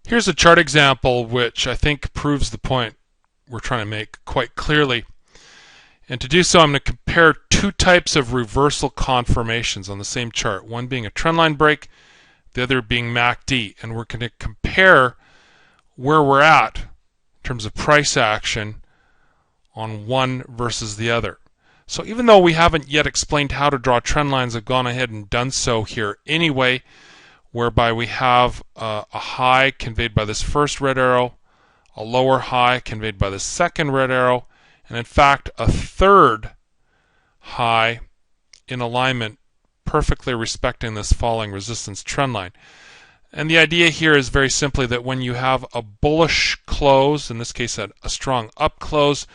Here's a chart example which I think proves the point we're trying to make quite clearly. And to do so, I'm going to compare two types of reversal conformations on the same chart, one being a trendline break, the other being MACD. And we're going to compare where we're at in terms of price action on one versus the other. So even though we haven't yet explained how to draw trend lines, I've gone ahead and done so here anyway, whereby we have a high conveyed by this first red arrow, a lower high conveyed by the second red arrow, and in fact a third high in alignment, perfectly respecting this falling resistance trend line. And the idea here is very simply that when you have a bullish close, in this case a strong up close,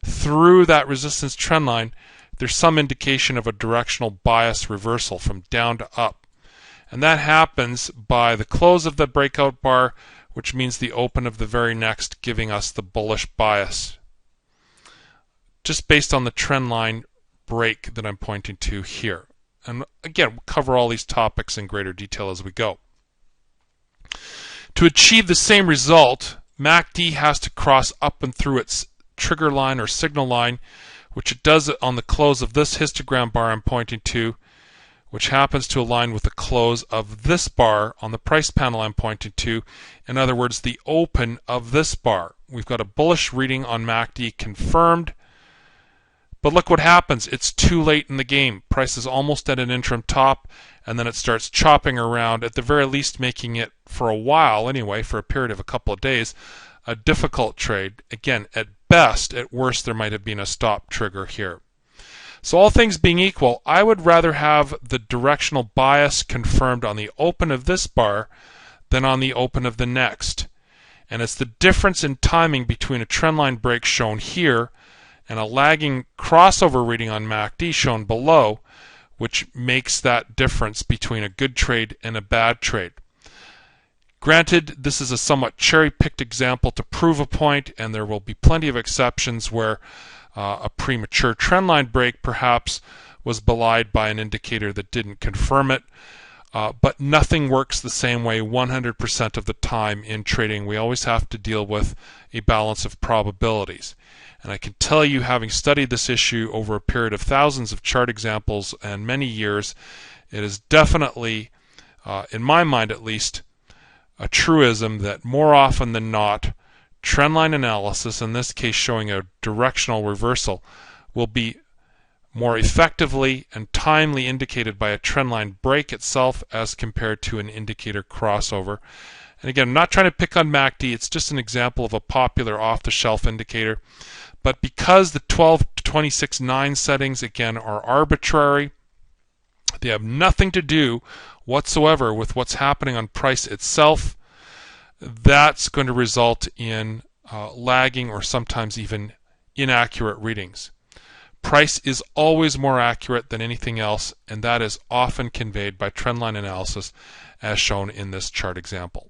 through that resistance trend line, there's some indication of a directional bias reversal from down to up. And that happens by the close of the breakout bar, which means the open of the very next, giving us the bullish bias, just based on the trend line break that I'm pointing to here. And again, we'll cover all these topics in greater detail as we go. To achieve the same result, MACD has to cross up and through its trigger line or signal line, which it does on the close of this histogram bar I'm pointing to, which happens to align with the close of this bar on the price panel I'm pointing to. In other words, the open of this bar. We've got a bullish reading on MACD confirmed, but look what happens. It's too late in the game. Price is almost at an interim top, and then it starts chopping around, at the very least making it, for a while anyway, for a period of a couple of days, a difficult trade. Again, at best, at worst, there might have been a stop trigger here. So all things being equal, I would rather have the directional bias confirmed on the open of this bar than on the open of the next. And it's the difference in timing between a trendline break shown here and a lagging crossover reading on MACD shown below, which makes that difference between a good trade and a bad trade. Granted, this is a somewhat cherry-picked example to prove a point, and there will be plenty of exceptions where a premature trendline break perhaps was belied by an indicator that didn't confirm it, but nothing works the same way 100% of the time in trading. We always have to deal with a balance of probabilities. And I can tell you, having studied this issue over a period of thousands of chart examples and many years, it is definitely, in my mind at least, a truism that more often than not, trendline analysis, in this case showing a directional reversal, will be more effectively and timely indicated by a trendline break itself as compared to an indicator crossover. And again, I'm not trying to pick on MACD, it's just an example of a popular off-the-shelf indicator. But because the 12 to 26.9 settings, again, are arbitrary, they have nothing to do whatsoever with what's happening on price itself, that's going to result in lagging or sometimes even inaccurate readings. Price is always more accurate than anything else, and that is often conveyed by trendline analysis as shown in this chart example.